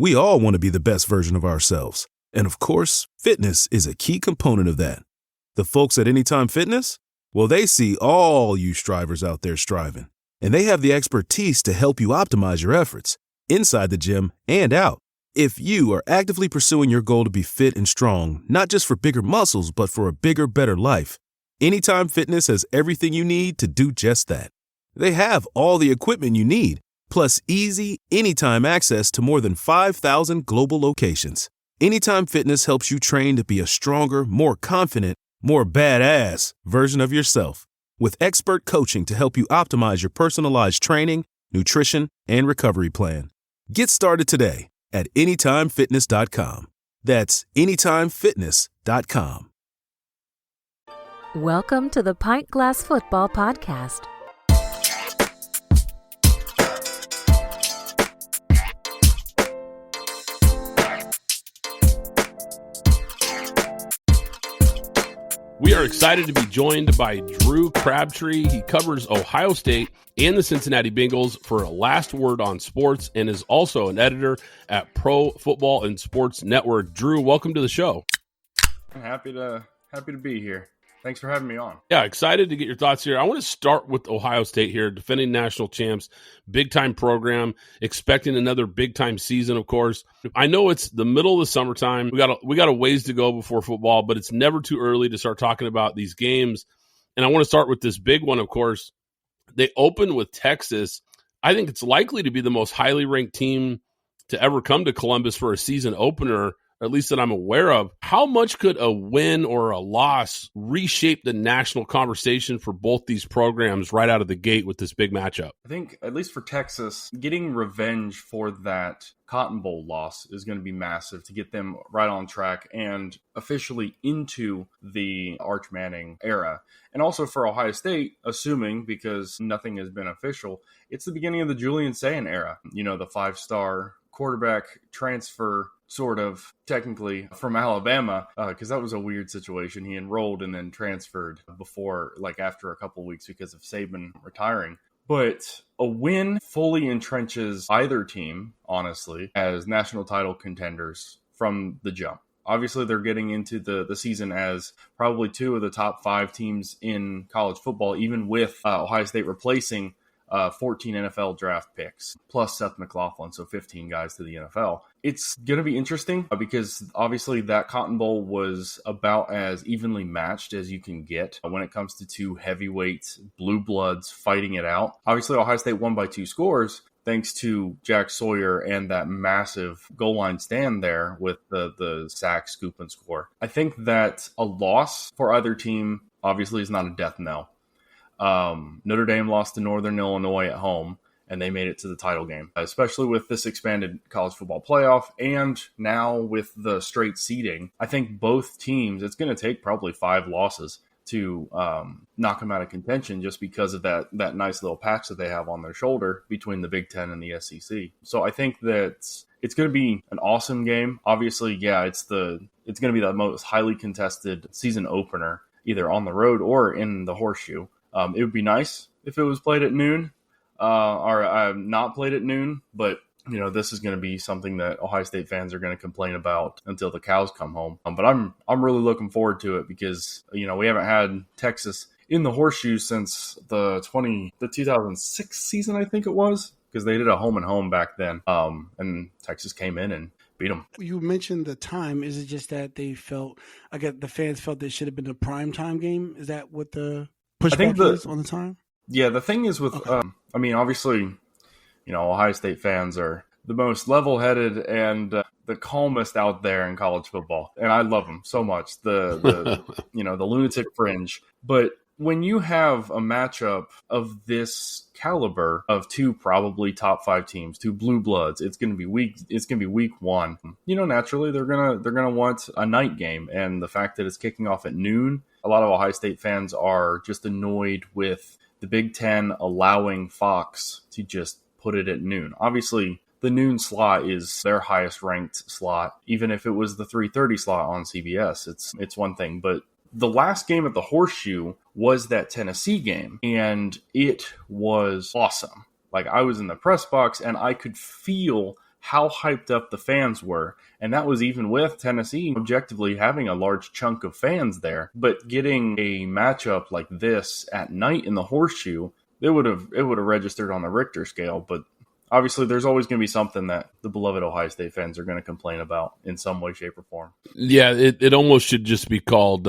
We all want to be the best version of ourselves. And of course, fitness is a key component of that. The folks at Anytime Fitness? Well, they see all you strivers out there striving. And they have the expertise to help you optimize your efforts, inside the gym and out. If you are actively pursuing your goal to be fit and strong, not just for bigger muscles, but for a bigger, better life, Anytime Fitness has everything you need to do just that. They have all the equipment you need, plus easy, anytime access to more than 5,000 global locations. Anytime Fitness helps you train to be a stronger, more confident, more badass version of yourself, with expert coaching to help you optimize your personalized training, nutrition, and recovery plan. Get started today at AnytimeFitness.com. That's AnytimeFitness.com. Welcome to the Pint Glass Football Podcast. We are excited to be joined by Drew Crabtree. He covers Ohio State and the Cincinnati Bengals for Last Word on Sports and is also an editor at Pro Football and Sports Network. Drew, welcome to the show. I'm happy to be here. Thanks for having me on. Yeah, excited to get your thoughts here. I want to start with Ohio State here, defending national champs, big-time program, expecting another big-time season, of course. I know it's the middle of the summertime. We got a ways to go before football, but it's never too early to start talking about these games. And I want to start with this big one, of course. They open with Texas. I think it's likely to be the most highly ranked team to ever come to Columbus for a season opener, or at least that I'm aware of. How much could a win or a loss reshape the national conversation for both these programs right out of the gate with this big matchup? I think, at least for Texas, getting revenge for that Cotton Bowl loss is going to be massive to get them right on track and officially into the Arch Manning era. And also for Ohio State, assuming, because nothing has been official, it's the beginning of the Julian Sayin era. You know, the five-star quarterback transfer, sort of, technically, from Alabama, because that was a weird situation. He enrolled and then transferred after a couple weeks because of Saban retiring. But a win fully entrenches either team, honestly, as national title contenders from the jump. Obviously, they're getting into the season as probably two of the top 5 teams in college football, even with Ohio State replacing 14 NFL draft picks, plus Seth McLaughlin, so 15 guys to the NFL. It's going to be interesting because obviously that Cotton Bowl was about as evenly matched as you can get when it comes to two heavyweight blue bloods fighting it out. Obviously, Ohio State won by 2 scores, thanks to Jack Sawyer and that massive goal line stand there with the sack, scoop, and score. I think that a loss for either team obviously is not a death knell. Notre Dame lost to Northern Illinois at home, and they made it to the title game, especially with this expanded college football playoff. And now with the straight seeding, I think both teams, it's going to take probably 5 losses to knock them out of contention just because of that nice little patch that they have on their shoulder between the Big Ten and the SEC. So I think that it's going to be an awesome game. Obviously, yeah, it's going to be the most highly contested season opener, either on the road or in the Horseshoe. It would be nice if it was played at noon, or not played at noon, but this is going to be something that Ohio State fans are going to complain about until the cows come home. But I'm really looking forward to it because we haven't had Texas in the Horseshoe since the 2006 season, I think it was, because they did a home and home back then, and Texas came in and beat them. You mentioned the time. Is it just that they felt, the fans felt it should have been a primetime game? Is that what the pushback is on the time? Yeah, the thing is with, obviously, Ohio State fans are the most level-headed and the calmest out there in college football. And I love them so much, the the lunatic fringe. But when you have a matchup of this caliber of 2 probably top 5 teams, 2 blue bloods, it's going to be week 1. Naturally they're going to want a night game, and the fact that it's kicking off at noon, a lot of Ohio State fans are just annoyed with the Big Ten allowing Fox to just put it at noon. Obviously, the noon slot is their highest ranked slot. Even if it was the 3:30 slot on CBS, it's one thing. But the last game at the Horseshoe was that Tennessee game, and it was awesome. I was in the press box, and I could feel how hyped up the fans were. And that was even with Tennessee objectively having a large chunk of fans there. But getting a matchup like this at night in the Horseshoe, it would have registered on the Richter scale. But obviously, there's always going to be something that the beloved Ohio State fans are going to complain about in some way, shape, or form. Yeah, it almost should just be called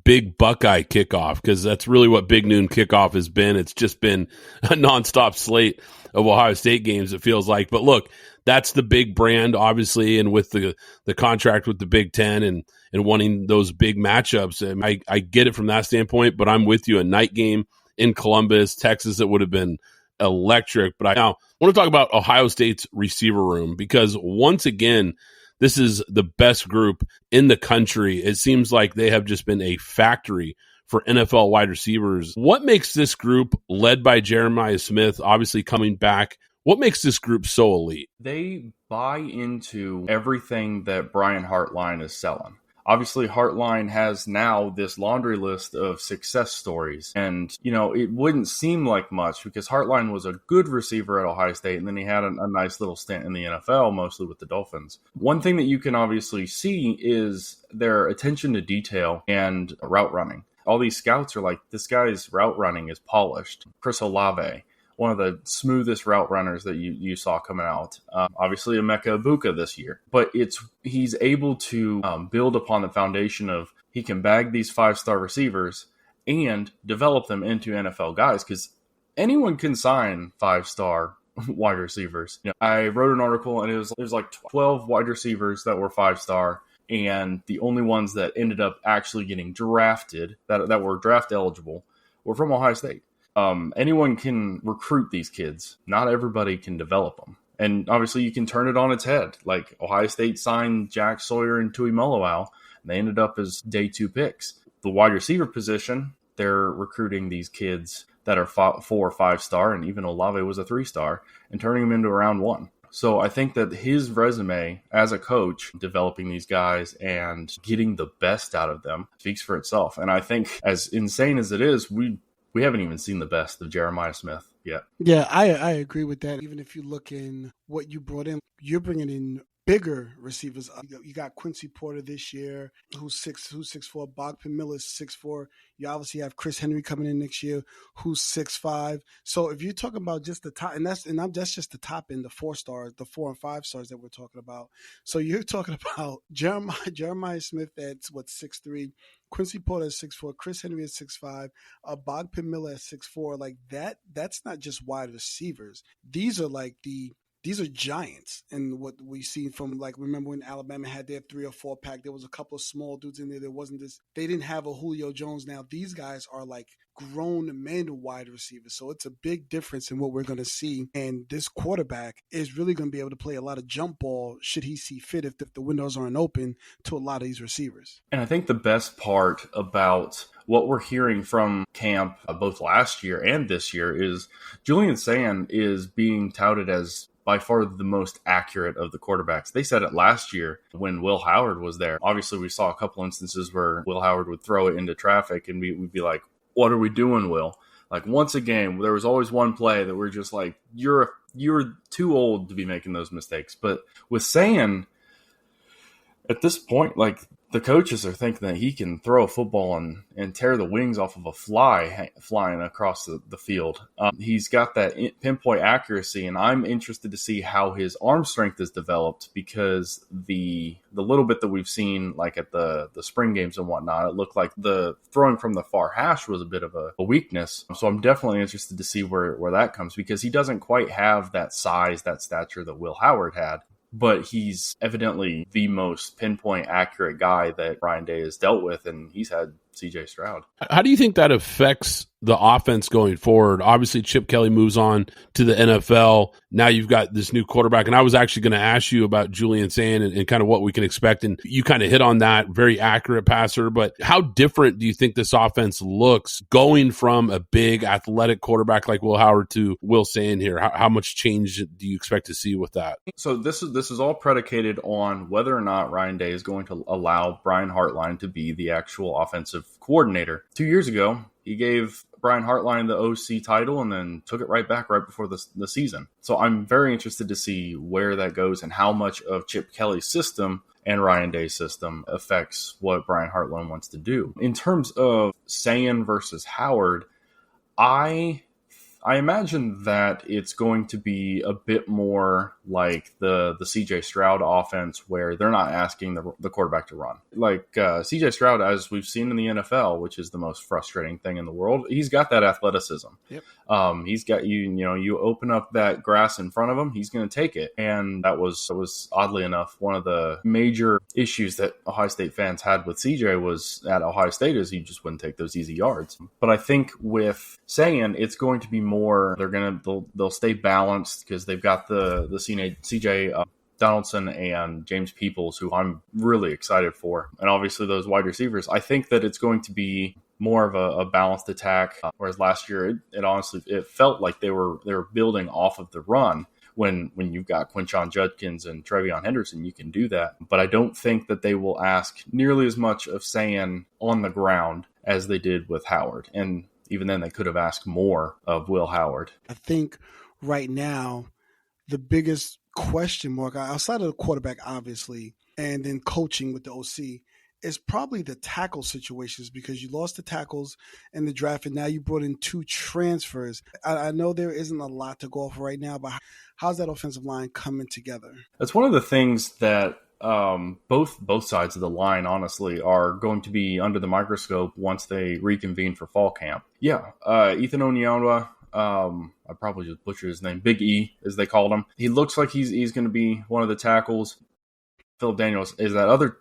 Big Buckeye Kickoff, because that's really what Big Noon Kickoff has been. It's just been a nonstop slate of Ohio State games, it feels like. But look, that's the big brand, obviously, and with the contract with the Big Ten and wanting those big matchups. And I get it from that standpoint, but I'm with you. A night game in Columbus, Texas, it would have been electric. But I now want to talk about Ohio State's receiver room, because once again, this is the best group in the country. It seems like they have just been a factory for NFL wide receivers. What makes this group, led by Jeremiah Smith, obviously coming back, what makes this group so elite? They buy into everything that Brian Hartline is selling. Obviously, Hartline has now this laundry list of success stories. And, it wouldn't seem like much because Hartline was a good receiver at Ohio State, and then he had a nice little stint in the NFL, mostly with the Dolphins. One thing that you can obviously see is their attention to detail and route running. All these scouts are like, this guy's route running is polished. Chris Olave, one of the smoothest route runners that you saw coming out. Obviously, Emeka Egbuka this year. But he's able to build upon the foundation of he can bag these 5-star receivers and develop them into NFL guys, because anyone can sign 5-star wide receivers. I wrote an article, and there's like 12 wide receivers that were 5-star, and the only ones that ended up actually getting drafted, that were draft eligible, were from Ohio State. Anyone can recruit these kids. Not everybody can develop them. And obviously you can turn it on its head. Like Ohio State signed Jack Sawyer and Tui Moloau, and they ended up as day 2 picks. The wide receiver position, they're recruiting these kids that are 4 or 5-star, and even Olave was a 3-star, and turning them into round 1. So I think that his resume as a coach, developing these guys and getting the best out of them, speaks for itself. And I think, as insane as it is, we haven't even seen the best of Jeremiah Smith yet. Yeah, I agree with that. Even if you look in what you brought in, you're bringing in bigger receivers. You got Quincy Porter this year, who's 6'4". Bogpin Miller's 6'4". You obviously have Chris Henry coming in next year, who's 6'5". So if you're talking about just the top, and that's just the top end, the 4 stars, the 4 and 5 stars that we're talking about. So you're talking about Jeremiah Smith at 6'3", Quincy Porter at 6'4", Chris Henry at 6'5", Bogpin Miller at 6'4". Like that. That's not just wide receivers. These are giants. And what we see from, like, remember when Alabama had their 3 or 4 pack, there was a couple of small dudes in there. They didn't have a Julio Jones. Now these guys are like grown men wide receivers. So it's a big difference in what we're going to see. And this quarterback is really going to be able to play a lot of jump ball should he see fit if the windows aren't open to a lot of these receivers. And I think the best part about what we're hearing from camp both last year and this year is Julian Sayin is being touted as by far the most accurate of the quarterbacks. They said it last year when Will Howard was there. Obviously, we saw a couple instances where Will Howard would throw it into traffic, and we'd be like, what are we doing, Will? Like, once a game, there was always one play that we're just like, you're too old to be making those mistakes. But with Sayin, at this point, like, the coaches are thinking that he can throw a football and tear the wings off of a fly flying across the field. He's got that pinpoint accuracy, and I'm interested to see how his arm strength is developed, because the little bit that we've seen, like at the spring games and whatnot, it looked like the throwing from the far hash was a bit of a weakness. So I'm definitely interested to see where that comes, because he doesn't quite have that size, that stature that Will Howard had. But he's evidently the most pinpoint accurate guy that Ryan Day has dealt with, and he's had C.J. Stroud. How do you think that affects the offense going forward? Obviously, Chip Kelly moves on to the NFL. Now you've got this new quarterback. And I was actually going to ask you about Julian Sayin and kind of what we can expect. And you kind of hit on that, very accurate passer. But how different do you think this offense looks going from a big athletic quarterback like Will Howard to Will Sayin here? How much change do you expect to see with that? So this is all predicated on whether or not Ryan Day is going to allow Brian Hartline to be the actual offensive coordinator. 2 years ago, he gave Brian Hartline the OC title and then took it right back right before the season. So I'm very interested to see where that goes and how much of Chip Kelly's system and Ryan Day's system affects what Brian Hartline wants to do. In terms of Sayin versus Howard, I imagine that it's going to be a bit more like the CJ Stroud offense, where they're not asking the quarterback to run. Like CJ Stroud, as we've seen in the NFL, which is the most frustrating thing in the world, he's got that athleticism. Yep. He's got you open up that grass in front of him, he's going to take it. And that was oddly enough one of the major issues that Ohio State fans had with CJ was at Ohio State is he just wouldn't take those easy yards. But I think with Sayin, it's going to be more they'll stay balanced because they've got the CJ Donaldson and James Peoples, who I'm really excited for, and obviously those wide receivers. I think that it's going to be more of a balanced attack, whereas last year it honestly felt like they were building off of the run. When you've got Quinshon Judkins and Trevion Henderson, you can do that. But I don't think that they will ask nearly as much of Sayin on the ground as they did with Howard. And even then, they could have asked more of Will Howard. I think right now, the biggest question mark, outside of the quarterback, obviously, and then coaching with the OC, is probably the tackle situations, because you lost the tackles in the draft and now you brought in 2 transfers. I know there isn't a lot to go off right now, but how's that offensive line coming together? That's one of the things that both sides of the line, honestly, are going to be under the microscope once they reconvene for fall camp. Yeah, Ethan Onyeonwa, I probably just butchered his name, Big E, as they called him. He looks like he's going to be one of the tackles. Philip Daniels is that other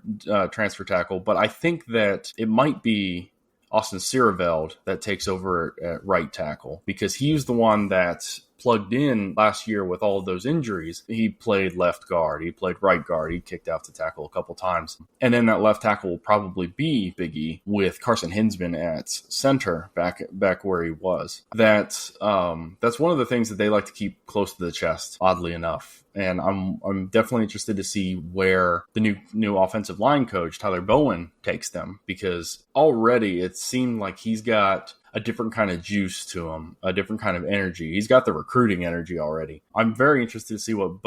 transfer tackle, but I think that it might be Austin Siereveld that takes over at right tackle, because he was the one that plugged in last year with all of those injuries. He played left guard, he played right guard, he kicked out to tackle a couple times. And then that left tackle will probably be Big E with Carson Hinsman at center back where he was. That's one of the things that they like to keep close to the chest, oddly enough. And I'm definitely interested to see where the new offensive line coach, Tyler Bowen, takes them, because already it seemed like he's got a different kind of juice to him, a different kind of energy. He's got the recruiting energy already. I'm very interested to see what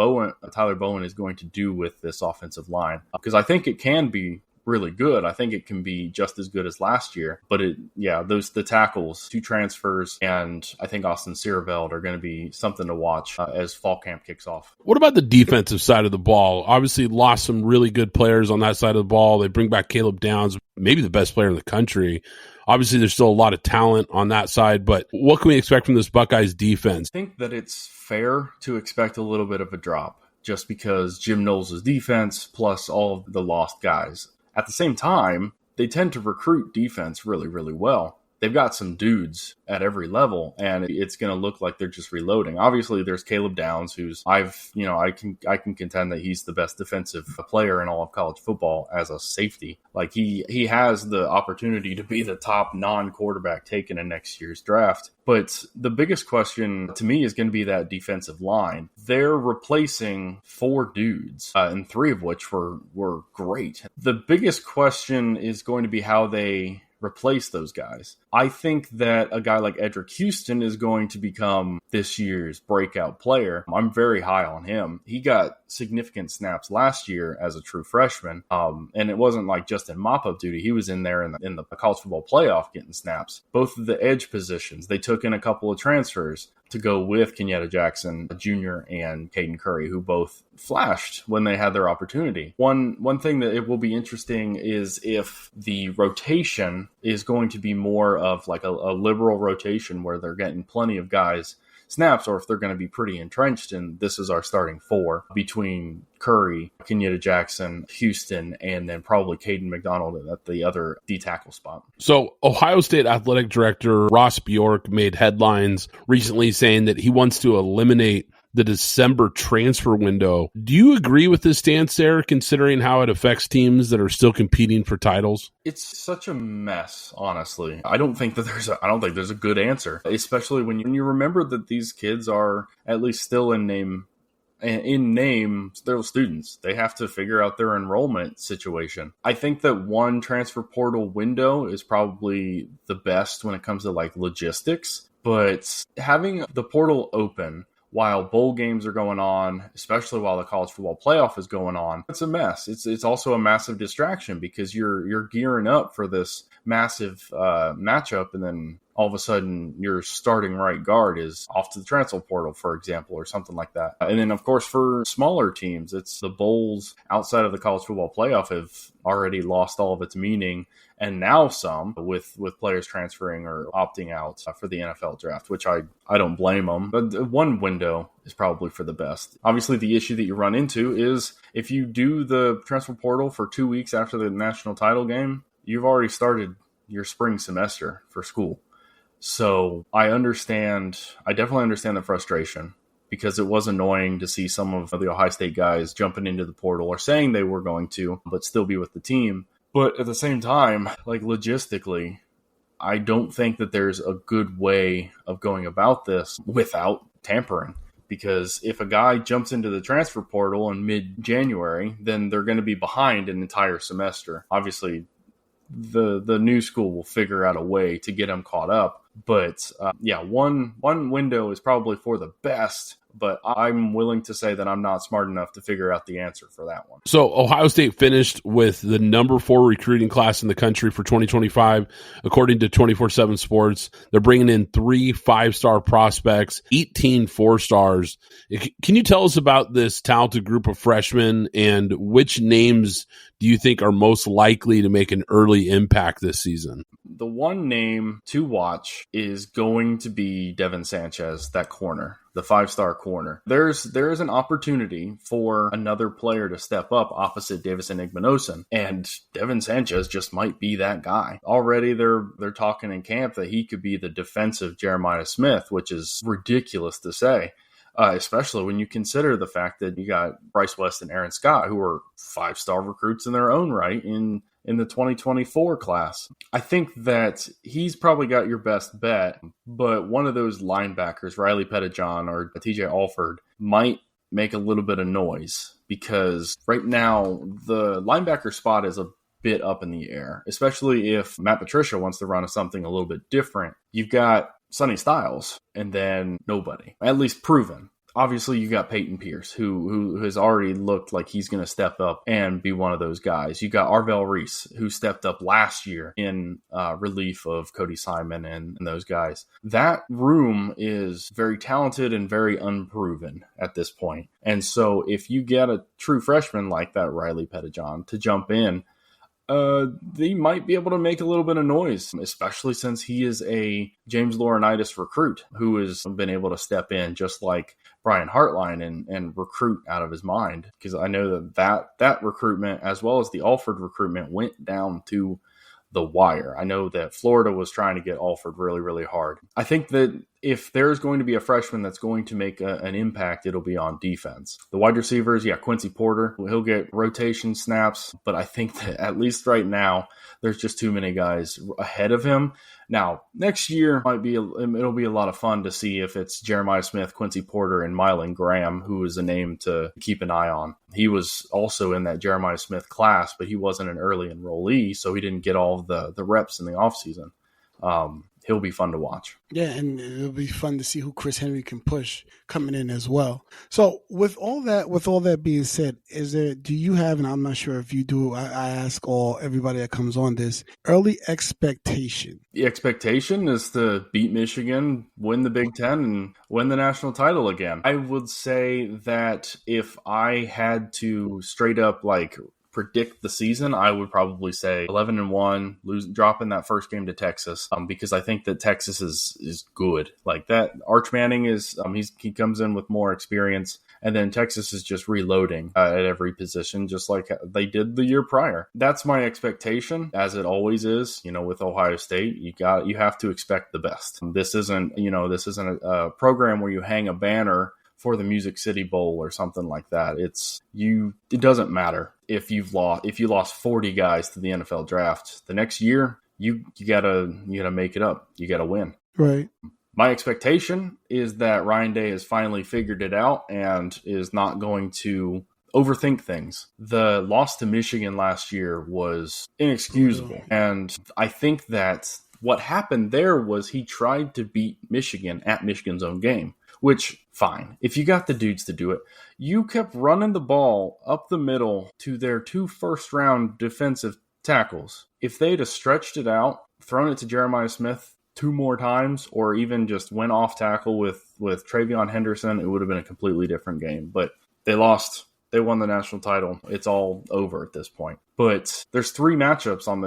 Tyler Bowen is going to do with this offensive line, because I think it can be really good. I think it can be just as good as last year. But the tackles, 2 transfers, and I think Austin Siereveld are going to be something to watch as fall camp kicks off. What about the defensive side of the ball? Obviously lost some really good players on that side of the ball. They bring back Caleb Downs, maybe the best player in the country. Obviously, there's still a lot of talent on that side, but what can we expect from this Buckeyes defense? I think that it's fair to expect a little bit of a drop, just because Jim Knowles' defense plus all of the lost guys. At the same time, they tend to recruit defense really, really well. They've got some dudes at every level, and it's going to look like they're just reloading. Obviously, there's Caleb Downs, who's I can contend that he's the best defensive player in all of college football as a safety. Like he has the opportunity to be the top non-quarterback taken in next year's draft. But the biggest question to me is going to be that defensive line. They're replacing 4 dudes, and 3 of which were great. The biggest question is going to be how they replace those guys. I think that a guy like Edric Houston is going to become this year's breakout player. I'm very high on him. He got significant snaps last year as a true freshman, and it wasn't like just in mop-up duty. He was in there in the college football playoff getting snaps. Both of the edge positions, they took in a couple of transfers to go with Kenyatta Jackson Jr. and Caden Curry, who both flashed when they had their opportunity. One thing that it will be interesting is if the rotation is going to be more of like a liberal rotation where they're getting plenty of guys snaps, or if they're going to be pretty entrenched and this is our starting 4 between Curry, Kenyatta Jackson, Houston, and then probably Caden McDonald at the other D-tackle spot. So Ohio State Athletic Director Ross Bjork made headlines recently saying that he wants to eliminate the December transfer window. Do you agree with this stance there, considering how it affects teams that are still competing for titles? It's such a mess, honestly. I don't think there's a good answer, especially when you remember that these kids are at least still in name in name, they're students. They have to figure out their enrollment situation. I think that one transfer portal window is probably the best when it comes to like logistics, but having the portal open while bowl games are going on, especially while the college football playoff is going on, it's a mess. It's also a massive distraction because you're gearing up for this massive matchup, and then all of a sudden your starting right guard is off to the transfer portal, for example, or something like that. And then, of course, for smaller teams, it's the bowls outside of the college football playoff have already lost all of its meaning, and now some with players transferring or opting out for the NFL draft, which I don't blame them. But one window is probably for the best. Obviously, the issue that you run into is if you do the transfer portal for 2 weeks after the national title game, you've already started your spring semester for school. So I definitely understand the frustration, because it was annoying to see some of the Ohio State guys jumping into the portal or saying they were going to, but still be with the team. But at the same time, like logistically, I don't think that there's a good way of going about this without tampering. Because if a guy jumps into the transfer portal in mid-January, then they're going to be behind an entire semester. Obviously, the new school will figure out a way to get them caught up. But one window is probably for the best, but I'm willing to say that I'm not smart enough to figure out the answer for that one. So Ohio State finished with the number 4 recruiting class in the country for 2025, according to 24/7 Sports. They're bringing in 3 5-star prospects, 18 4-stars. Can you tell us about this talented group of freshmen, and which names do you think are most likely to make an early impact this season? The one name to watch is going to be Devin Sanchez, that corner, the 5-star corner. There's an opportunity for another player to step up opposite Davison Igbinosun, and Devin Sanchez just might be that guy. Already they're talking in camp that he could be the defensive Jeremiah Smith, which is ridiculous to say. Especially when you consider the fact that you got Bryce West and Aaron Scott, who are 5-star recruits in their own right in the 2024 class. I think that he's probably got your best bet, but one of those linebackers, Riley Pettijohn or TJ Alford, might make a little bit of noise, because right now the linebacker spot is a bit up in the air, especially if Matt Patricia wants to run something a little bit different. You've got Sonny Styles and then nobody, at least proven. Obviously, you got Peyton Pierce, who has already looked like he's going to step up and be one of those guys. You got Arvell Reese, who stepped up last year in relief of Cody Simon and those guys. That room is very talented and very unproven at this point. And so if you get a true freshman like that Riley Pettijohn to jump in, they might be able to make a little bit of noise, especially since he is a James Laurinaitis recruit who has been able to step in just like Brian Hartline and recruit out of his mind. Because I know that recruitment, as well as the Alford recruitment, went down to the wire. I know that Florida was trying to get Alford really, really hard. I think that if there's going to be a freshman that's going to make an impact, it'll be on defense. The wide receivers, Quincy Porter, he'll get rotation snaps, but I think that at least right now, there's just too many guys ahead of him. Now, next year it'll be a lot of fun to see if it's Jeremiah Smith, Quincy Porter, and Mylan Graham, who is a name to keep an eye on. He was also in that Jeremiah Smith class, but he wasn't an early enrollee, so he didn't get all of the reps in the offseason. He'll be fun to watch. Yeah, and it'll be fun to see who Chris Henry can push coming in as well. So with all that being said, do you have, and I'm not sure if you do, I ask everybody that comes on this, early expectation? The expectation is to beat Michigan, win the Big Ten, and win the national title again. I would say that if I had to straight up predict the season, I would probably say 11-1, dropping that first game to Texas, because I think that Texas is good. Like that, Arch Manning is he comes in with more experience, and then Texas is just reloading at every position, just like they did the year prior. That's my expectation, as it always is. With Ohio State, you have to expect the best. This isn't a program where you hang a banner for the Music City Bowl or something like that. It doesn't matter if you lost 40 guys to the NFL draft. The next year, you gotta make it up. You gotta win. Right. My expectation is that Ryan Day has finally figured it out and is not going to overthink things. The loss to Michigan last year was inexcusable. And I think that what happened there was he tried to beat Michigan at Michigan's own game, which, fine. If you got the dudes to do it, you kept running the ball up the middle to their 2 first-round defensive tackles. If they'd have stretched it out, thrown it to Jeremiah Smith 2 more times, or even just went off tackle with Travion Henderson, it would have been a completely different game. But they lost. They won the national title. It's all over at this point. But there's 3 matchups on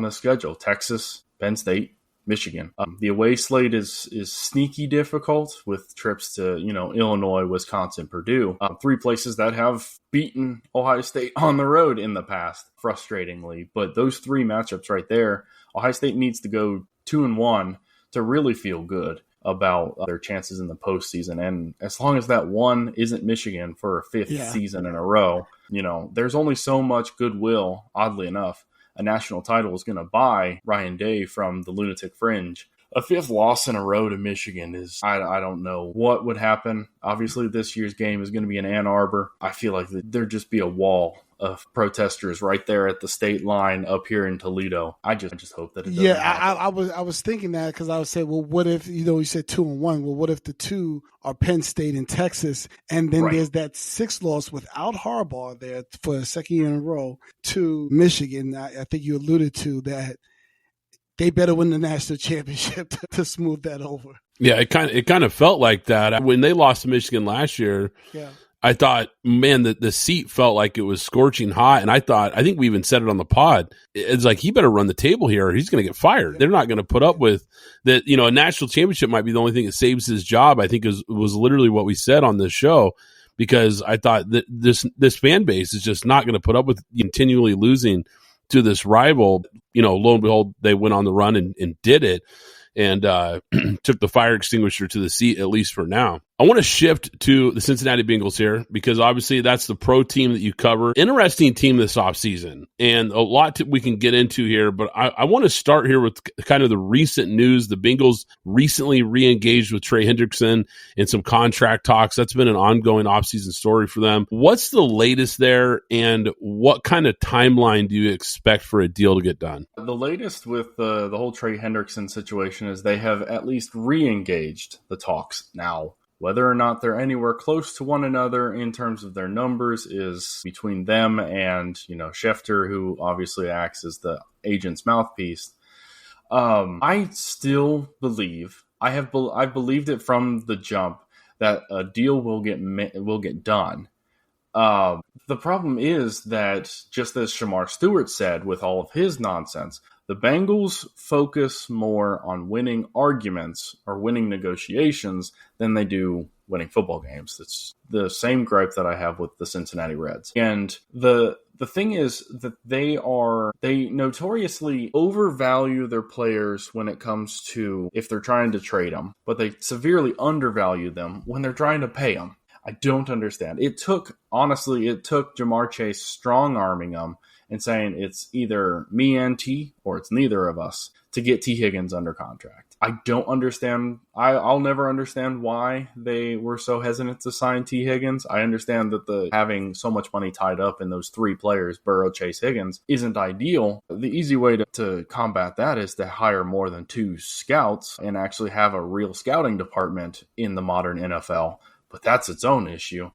this schedule: Texas, Penn State, Michigan. The away slate is sneaky difficult with trips to Illinois, Wisconsin, Purdue. 3 places that have beaten Ohio State on the road in the past, frustratingly. But those 3 matchups right there, Ohio State needs to go 2-1 to really feel good about their chances in the postseason. And as long as that one isn't Michigan for a 5th season in a row, there's only so much goodwill, oddly enough, a national title is going to buy Ryan Day from the lunatic fringe. A 5th loss in a row to Michigan is, I don't know what would happen. Obviously, this year's game is going to be in Ann Arbor. I feel like there'd just be a wall of protesters right there at the state line up here in Toledo. I just hope that it doesn't happen. I was thinking that because I would say, well, what if, you said 2-1. Well, what if the 2 are Penn State and Texas, and then there's that 6th loss without Harbaugh there for a 2nd year in a row to Michigan. I think you alluded to that. They better win the national championship to smooth that over. Yeah, it kind of felt like that when they lost to Michigan last year. Yeah. I thought, man, the seat felt like it was scorching hot. And I think we even said it on the pod. It's like, he better run the table here or he's going to get fired. They're not going to put up with that. A national championship might be the only thing that saves his job. I think was literally what we said on this show, because I thought that this fan base is just not going to put up with continually losing to this rival. Lo and behold, they went on the run and did it, and took the fire extinguisher to the seat, at least for now. I want to shift to the Cincinnati Bengals here, because obviously that's the pro team that you cover. Interesting team this offseason, and a lot we can get into here, but I want to start here with kind of the recent news. The Bengals recently re-engaged with Trey Hendrickson in some contract talks. That's been an ongoing offseason story for them. What's the latest there, and what kind of timeline do you expect for a deal to get done? The latest with the whole Trey Hendrickson situation is they have at least re-engaged the talks now. Whether or not they're anywhere close to one another in terms of their numbers is between them and, Schefter, who obviously acts as the agent's mouthpiece. I still believe, I've believed it from the jump, that a deal will get done. The problem is that, just as Shemar Stewart said with all of his nonsense, the Bengals focus more on winning arguments or winning negotiations than they do winning football games. It's the same gripe that I have with the Cincinnati Reds. And the thing is that they notoriously overvalue their players when it comes to if they're trying to trade them, but they severely undervalue them when they're trying to pay them. I don't understand. It took Jamar Chase strong-arming them and saying it's either me and T or it's neither of us to get T. Higgins under contract. I don't understand. I'll never understand why they were so hesitant to sign T. Higgins. I understand that having so much money tied up in those 3 players, Burrow, Chase, Higgins, isn't ideal. The easy way to combat that is to hire more than 2 scouts and actually have a real scouting department in the modern NFL. But that's its own issue.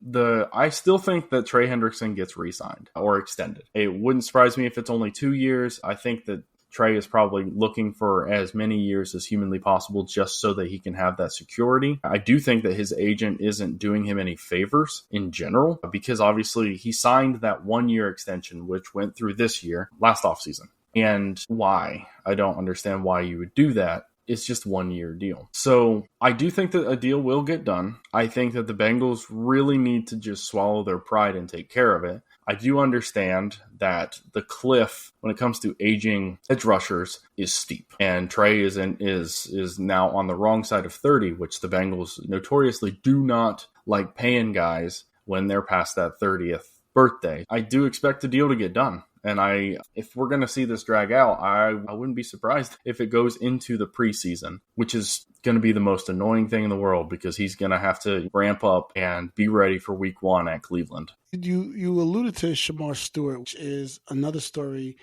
I still think that Trey Hendrickson gets re-signed or extended. It wouldn't surprise me if it's only 2 years. I think that Trey is probably looking for as many years as humanly possible just so that he can have that security. I do think that his agent isn't doing him any favors in general, because obviously he signed that 1-year extension, which went through this year, last offseason. And why? I don't understand why you would do that. It's just 1-year deal. So I do think that a deal will get done. I think that the Bengals really need to just swallow their pride and take care of it. I do understand that the cliff when it comes to aging edge rushers is steep, and Trey is now on the wrong side of 30, which the Bengals notoriously do not like paying guys when they're past that 30th birthday. I do expect the deal to get done. And if we're going to see this drag out, I wouldn't be surprised if it goes into the preseason, which is going to be the most annoying thing in the world because he's going to have to ramp up and be ready for week 1 at Cleveland. You alluded to Shemar Stewart, which is another story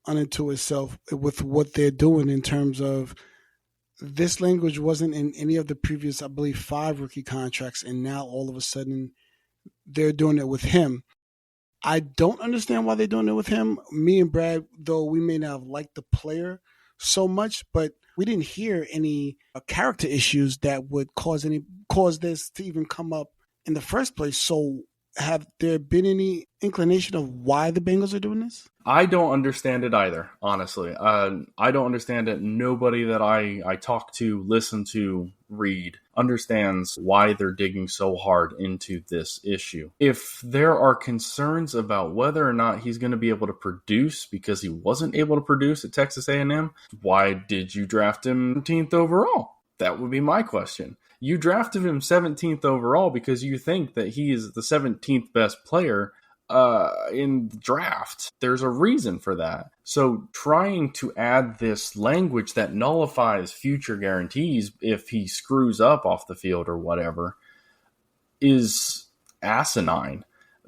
unto itself with what they're doing in terms of this language wasn't in any of the previous, I believe, 5 rookie contracts, and now all of a sudden they're doing it with him. I don't understand why they're doing it with him. Me and Brad, though, we may not have liked the player so much, but we didn't hear any character issues that would cause this to even come up in the first place. So have there been any inclination of why the Bengals are doing this? I don't understand it either, honestly. I don't understand it. Nobody that I talk to, listen to, read understands why they're digging so hard into this issue. If there are concerns about whether or not he's going to be able to produce because he wasn't able to produce at Texas A&M, why did you draft him 17th overall? That would be my question. You drafted him 17th overall because you think that he is the 17th best player in the draft. There's a reason for that. So trying to add this language that nullifies future guarantees if he screws up off the field or whatever is asinine.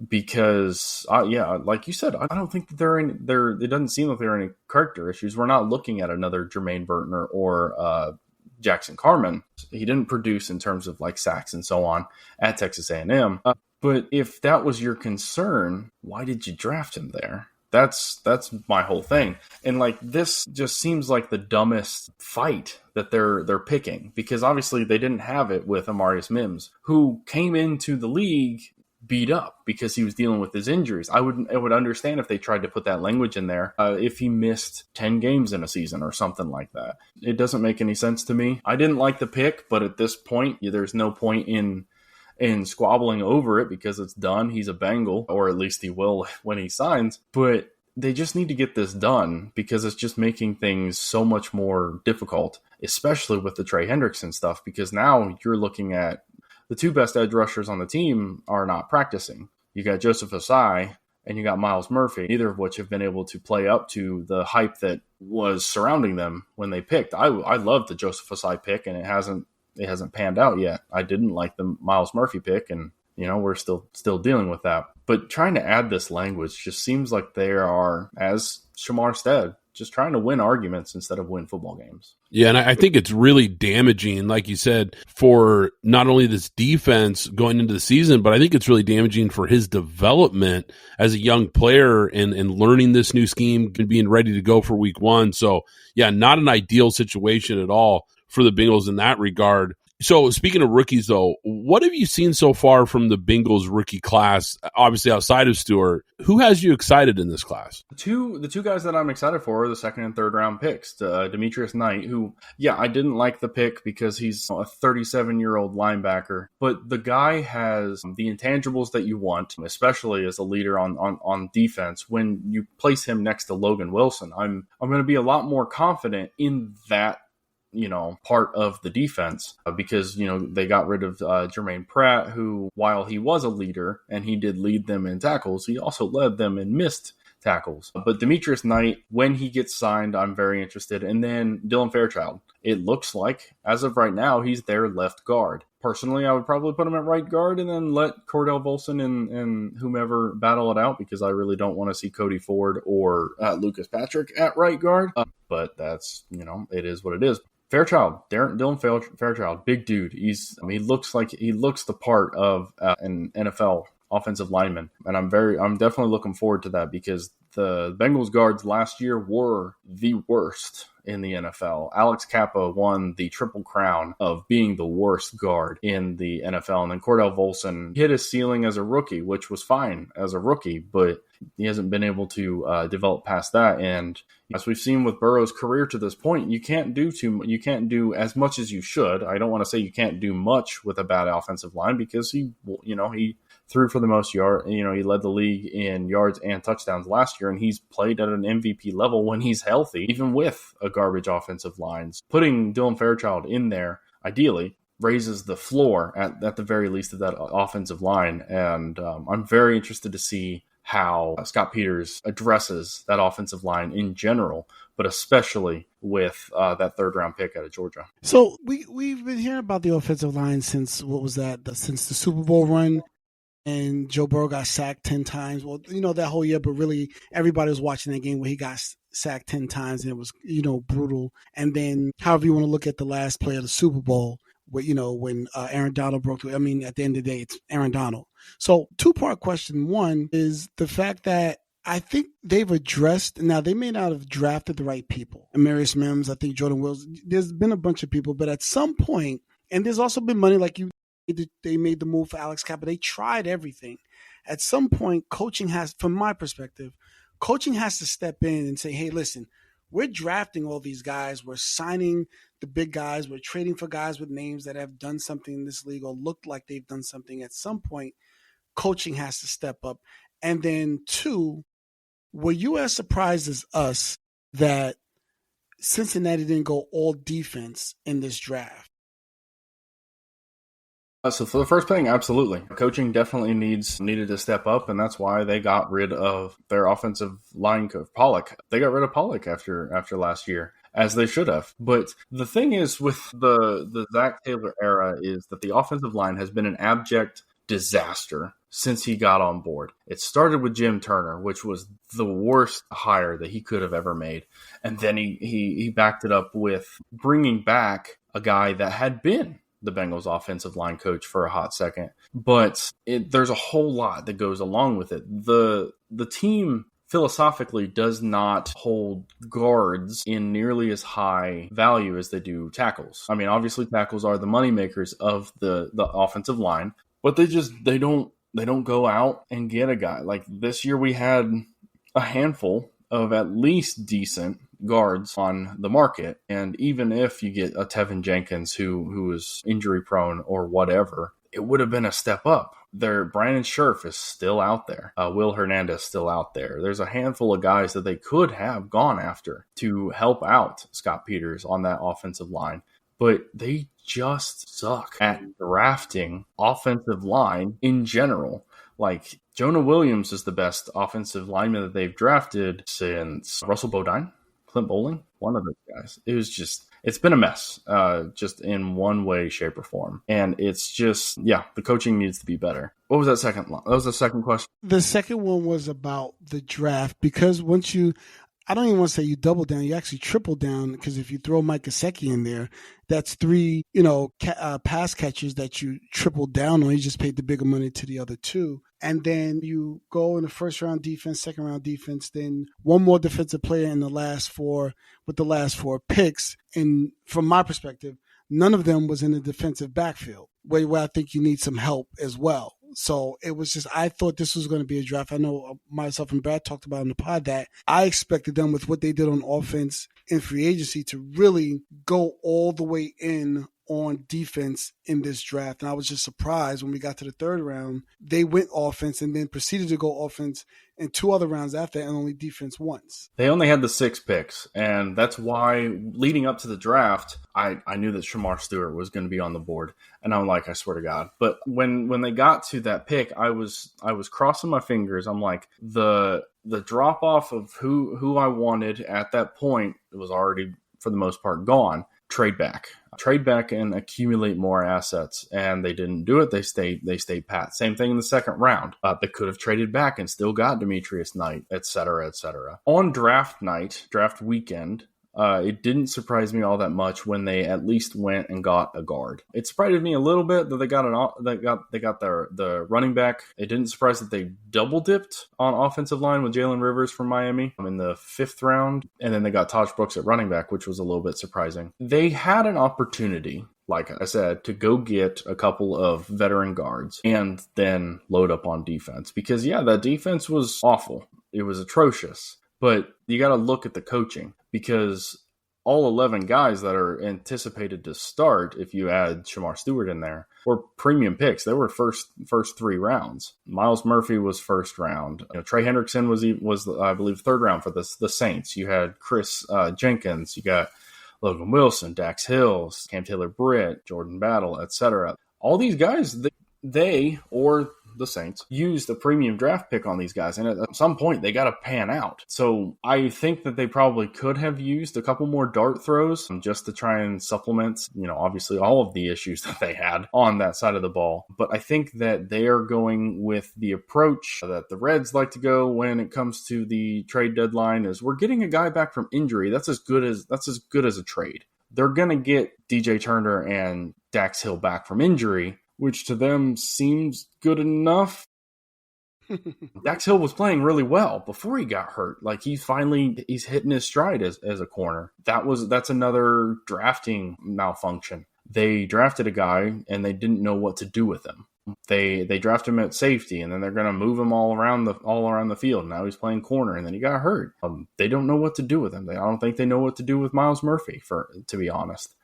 Because, like you said, I don't think that it doesn't seem like there are any character issues. We're not looking at another Jermaine Burton or Jackson Carman. He didn't produce in terms of like sacks and so on at Texas A&M. But if that was your concern, why did you draft him there? That's my whole thing. And like this just seems like the dumbest fight that they're picking, because obviously they didn't have it with Amarius Mims, who came into the league beat up because he was dealing with his injuries. I would understand if they tried to put that language in there if he missed 10 games in a season or something like that. It doesn't make any sense to me. I didn't like the pick, but at this point, there's no point in squabbling over it because it's done. He's a Bengal, or at least he will when he signs. But they just need to get this done because it's just making things so much more difficult, especially with the Trey Hendrickson stuff, because now you're looking at the 2 best edge rushers on the team are not practicing. You got Joseph Osai and you got Myles Murphy, neither of which have been able to play up to the hype that was surrounding them when they picked. I loved the Joseph Osai pick, and it hasn't panned out yet. I didn't like the Myles Murphy pick, and we're still dealing with that. But trying to add this language just seems like they are, as Shemar said, just trying to win arguments instead of win football games. Yeah, and I think it's really damaging, like you said, for not only this defense going into the season, but I think it's really damaging for his development as a young player and learning this new scheme and being ready to go for week 1. So, yeah, not an ideal situation at all for the Bengals in that regard. So speaking of rookies, though, what have you seen so far from the Bengals rookie class, obviously outside of Stewart? Who has you excited in this class? The two guys that I'm excited for are the 2nd and 3rd round picks. Demetrius Knight, who, I didn't like the pick because he's a 37-year-old linebacker, but the guy has the intangibles that you want, especially as a leader on defense. When you place him next to Logan Wilson, I'm going to be a lot more confident in that part of the defense because, they got rid of Jermaine Pratt, who, while he was a leader and he did lead them in tackles, he also led them in missed tackles. But Demetrius Knight, when he gets signed, I'm very interested. And then Dylan Fairchild. It looks like, as of right now, he's their left guard. Personally, I would probably put him at right guard and then let Cordell Volson and whomever battle it out, because I really don't want to see Cody Ford or Lucas Patrick at right guard. But that's, it is what it is. Dylan Fairchild, big dude. He looks the part of an NFL offensive lineman, and I'm definitely looking forward to that because the Bengals guards last year were the worst in the NFL. Alex Kappa won the triple crown of being the worst guard in the NFL, and then Cordell Volson hit his ceiling as a rookie, which was fine as a rookie, but he hasn't been able to develop past that. And as we've seen with Burrow's career to this point, you can't do as much as you should. I don't want to say you can't do much with a bad offensive line because he threw for the most yard. He led the league in yards and touchdowns last year, and he's played at an MVP level when he's healthy, even with a garbage offensive line. Putting Dylan Fairchild in there, ideally, raises the floor at the very least of that offensive line. And I'm very interested to see how Scott Peters addresses that offensive line in general, but especially with that third-round pick out of Georgia. So we've been hearing about the offensive line since, since the Super Bowl run, and Joe Burrow got sacked 10 times. Well, that whole year, but really everybody was watching that game where he got sacked 10 times, and it was, brutal. And then however you want to look at the last play of the Super Bowl, where, when Aaron Donald broke through. I mean, at the end of the day, it's Aaron Donald. So two-part question. One is the fact that I think they've addressed, now they may not have drafted the right people. Amarius Mims, I think Jordan Wills, there's been a bunch of people, but at some point, and there's also been money, like they made the move for Alex Kappa. They tried everything. At some point, coaching has, from my perspective, coaching has to step in and say, hey, listen, we're drafting all these guys. We're signing the big guys. We're trading for guys with names that have done something in this league or looked like they've done something. At some point, coaching has to step up. And then two, were you as surprised as us that Cincinnati didn't go all defense in this draft? So for the first thing, absolutely. Coaching definitely needed to step up, and that's why they got rid of their offensive line coach, Pollock. They got rid of Pollock after last year, as they should have. But the thing is with the Zac Taylor era is that the offensive line has been an abject disaster since he got on board. It started with Jim Turner, which was the worst hire that he could have ever made. And then he backed it up with bringing back a guy that had been the Bengals offensive line coach for a hot second. But there's a whole lot that goes along with it. The team philosophically does not hold guards in nearly as high value as they do tackles. I mean, obviously tackles are the moneymakers of the offensive line, but they don't go out and get a guy. Like this year we had a handful of at least decent guards on the market. And even if you get a Tevin Jenkins who is injury prone or whatever, it would have been a step up. Brandon Scherf is still out there. Will Hernandez still out there. There's a handful of guys that they could have gone after to help out Scott Peters on that offensive line. But they just suck at drafting offensive line in general. Like Jonah Williams is the best offensive lineman that they've drafted since Russell Bodine, Clint Bowling, one of those guys. It's been a mess, just in one way, shape, or form. And it's just, the coaching needs to be better. What was that second line? That was the second question. The second one was about the draft, because I don't even want to say you double down, you actually triple down, because if you throw Mike Gesicki in there, that's three, pass catchers that you triple down on. You just paid the bigger money to the other two. And then you go in the first round defense, second round defense, then one more defensive player in the last four picks. And from my perspective, none of them was in the defensive backfield, where I think you need some help as well. So it was just, I thought this was going to be a draft. I know myself and Brad talked about in the pod that I expected them, with what they did on offense in free agency, to really go all the way in on defense in this draft. And I was just surprised when we got to the third round, they went offense and then proceeded to go offense in two other rounds after, and only defense once. They only had the 6 picks, and that's why leading up to the draft, I knew that Shemar Stewart was going to be on the board. And I'm like, I swear to God. But when they got to that pick, I was crossing my fingers. I'm like, the drop off of who I wanted at that point was already, for the most part, gone. Trade back and accumulate more assets, and they didn't do it. They stayed pat. Same thing in the second round. They could have traded back and still got Demetrius Knight, etc., etc. On draft weekend, it didn't surprise me all that much when they at least went and got a guard. It surprised me a little bit that they got the running back. It didn't surprise that they double dipped on offensive line with Jalen Rivers from Miami in the 5th round, and then they got Taj Brooks at running back, which was a little bit surprising. They had an opportunity, like I said, to go get a couple of veteran guards and then load up on defense, because that defense was awful. It was atrocious. But you got to look at the coaching, because all 11 guys that are anticipated to start, if you add Shemar Stewart in there, were premium picks. They were first 3 rounds. Miles Murphy was first round. Trey Hendrickson was I believe 3rd round for the Saints. You had Chris Jenkins. You got Logan Wilson, Dax Hills, Cam Taylor-Britt, Jordan Battle, etc. All these guys, they or the Saints used a premium draft pick on these guys, and at some point they got to pan out. So I think that they probably could have used a couple more dart throws just to try and supplement, obviously all of the issues that they had on that side of the ball. But I think that they are going with the approach that the Reds like to go when it comes to the trade deadline, is we're getting a guy back from injury. That's as good as a trade. They're going to get DJ Turner and Dax Hill back from injury, which to them seems good enough. Dax Hill was playing really well before he got hurt. Like he's hitting his stride as a corner. That's another drafting malfunction. They drafted a guy and they didn't know what to do with him. They drafted him at safety, and then they're going to move him all around the field. Now he's playing corner, and then he got hurt. They don't know what to do with him. I don't think they know what to do with Miles Murphy, to be honest.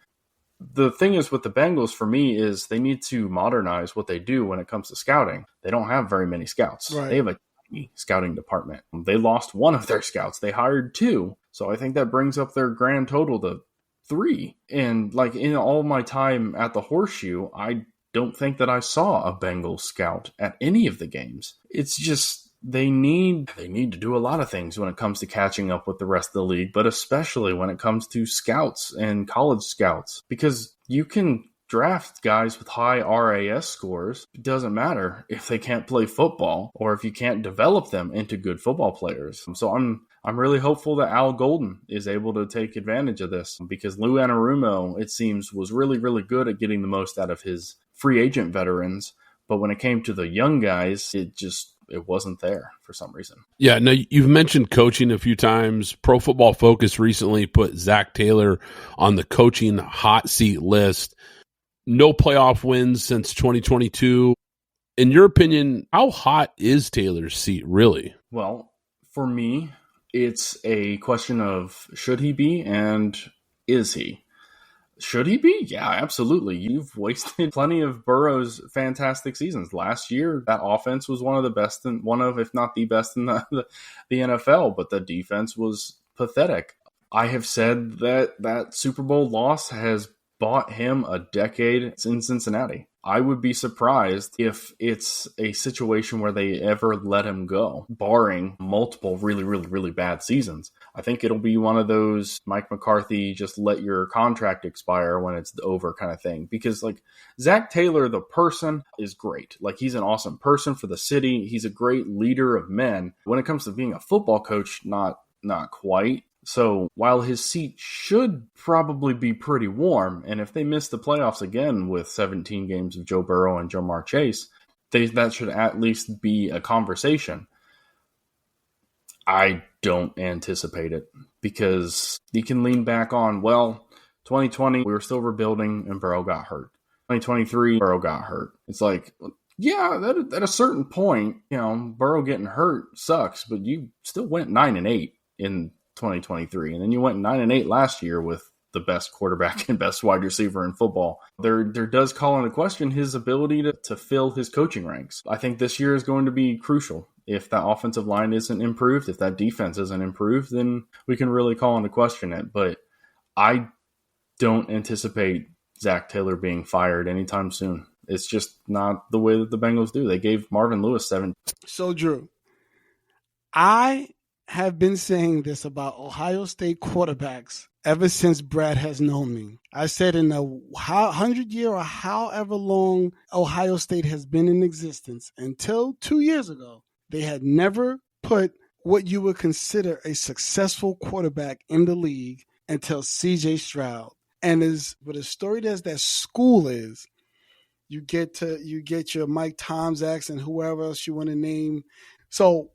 The thing is with the Bengals, for me, is they need to modernize what they do when it comes to scouting. They don't have very many scouts. Right. They have a tiny scouting department. They lost one of their scouts. They hired two. So I think that brings up their grand total to 3. And like in all my time at the Horseshoe, I don't think that I saw a Bengals scout at any of the games. It's just they need to do a lot of things when it comes to catching up with the rest of the league, but especially when it comes to scouts and college scouts, because you can draft guys with high RAS scores. It doesn't matter if they can't play football or if you can't develop them into good football players. So I'm really hopeful that Al Golden is able to take advantage of this, because Lou Anarumo, it seems, was really, really good at getting the most out of his free agent veterans. But when it came to the young guys, it wasn't there for some reason. Yeah, no, you've mentioned coaching a few times. Pro Football Focus recently put Zac Taylor on the coaching hot seat list. No playoff wins since 2022. In your opinion, how hot is Taylor's seat really? Well, for me, it's a question of should he be and is he? Should he be? Yeah, absolutely. You've wasted plenty of Burrow's fantastic seasons. Last year, that offense was one of the best, if not the best in the NFL, but the defense was pathetic. I have said that Super Bowl loss has bought him a decade in Cincinnati. I would be surprised if it's a situation where they ever let him go, barring multiple really, really, really bad seasons. I think it'll be one of those Mike McCarthy, just let your contract expire when it's over kind of thing. Because like Zac Taylor, the person, is great. Like he's an awesome person for the city. He's a great leader of men. When it comes to being a football coach, not quite. So while his seat should probably be pretty warm, and if they miss the playoffs again with 17 games of Joe Burrow and Jamar Chase, that should at least be a conversation. I don't anticipate it, because you can lean back on, 2020, we were still rebuilding and Burrow got hurt. 2023, Burrow got hurt. It's like, yeah, at a certain point, Burrow getting hurt sucks, but you still went 9-8 in 2023, and then you went 9-8 last year with the best quarterback and best wide receiver in football. There does call into question his ability to fill his coaching ranks. I think this year is going to be crucial. If that offensive line isn't improved, if that defense isn't improved, then we can really call into question it. But I don't anticipate Zac Taylor being fired anytime soon. It's just not the way that the Bengals do. They gave Marvin Lewis 7. So, Drew, I have been saying this about Ohio State quarterbacks ever since Brad has known me. I said in the 100-year or however long Ohio State has been in existence, until 2 years ago, they had never put what you would consider a successful quarterback in the league until C.J. Stroud. And as storied as that school is, you get your Mike Tomczaks and whoever else you want to name. So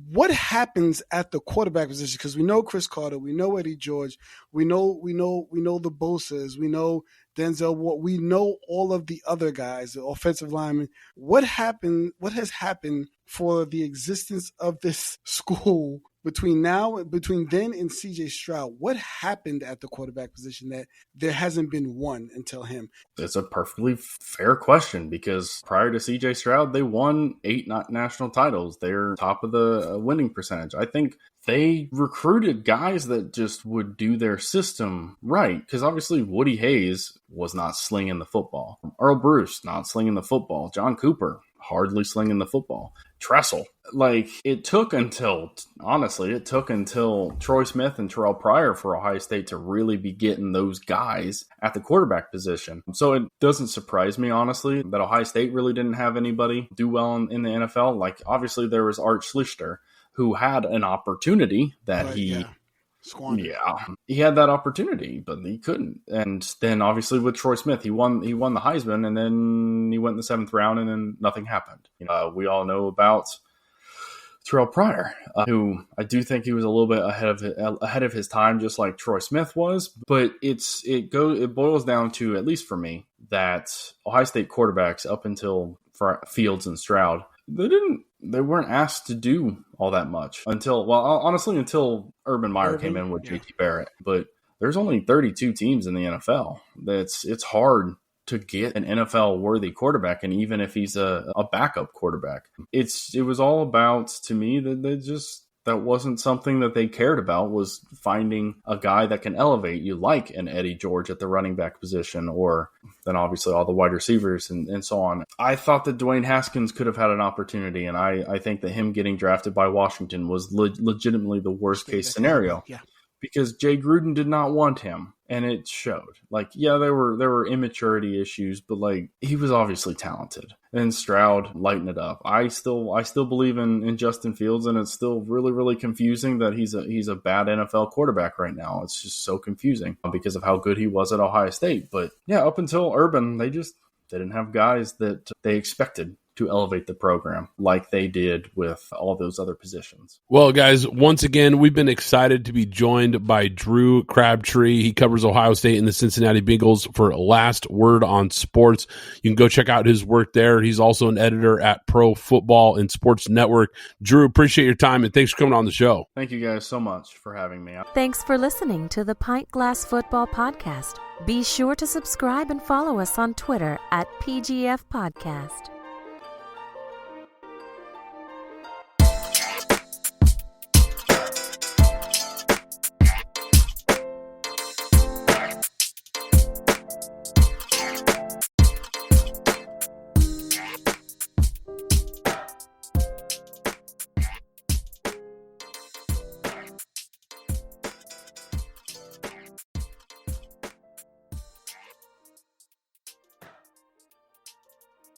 what happens at the quarterback position? Because we know Chris Carter, we know Eddie George, we know the Bosas, we know Denzel Ward, we know all of the other guys, the offensive linemen. What has happened for the existence of this school between then and CJ Stroud, what happened at the quarterback position that there hasn't been one until him? It's a perfectly fair question because prior to CJ Stroud, they won 8 national titles. They're top of the winning percentage. I think they recruited guys that just would do their system right. Because obviously Woody Hayes was not slinging the football. Earl Bruce, not slinging the football. John Cooper, hardly slinging the football. Tressel. It took until Troy Smith and Terrell Pryor for Ohio State to really be getting those guys at the quarterback position. So it doesn't surprise me, honestly, that Ohio State really didn't have anybody do well in the NFL. Obviously there was Art Schlichter, who had an opportunity that squandered. Yeah, he had that opportunity, but he couldn't. And then obviously with Troy Smith, he won the Heisman, and then he went in the 7th round, and then nothing happened. We all know about Terrell Pryor, who I do think he was a little bit ahead of his time, just like Troy Smith was. But it boils down to, at least for me, that Ohio State quarterbacks up until Fields and Stroud, they weren't asked to do all that much until Urban Meyer came in with JT Barrett. But there's only 32 teams in the NFL. It's hard to get an NFL worthy quarterback, and even if he's a backup quarterback, it was all about, to me, that wasn't something that they cared about, was finding a guy that can elevate you, like an Eddie George at the running back position, or then obviously all the wide receivers and so on. I thought that Dwayne Haskins could have had an opportunity, and I think that him getting drafted by Washington was legitimately the worst case scenario. Yeah. Because Jay Gruden did not want him, and it showed. There were immaturity issues, but he was obviously talented. And Stroud lightened it up. I still believe in Justin Fields, and it's still really, really confusing that he's a bad NFL quarterback right now. It's just so confusing because of how good he was at Ohio State. But yeah, up until Urban, they didn't have guys that they expected to elevate the program like they did with all those other positions. Well, guys, once again, we've been excited to be joined by Drew Crabtree. He covers Ohio State and the Cincinnati Bengals for Last Word on Sports. You can go check out his work there. He's also an editor at Pro Football and Sports Network. Drew, appreciate your time, and thanks for coming on the show. Thank you guys so much for having me. Thanks for listening to the Pint Glass Football Podcast. Be sure to subscribe and follow us on Twitter at PGF Podcast.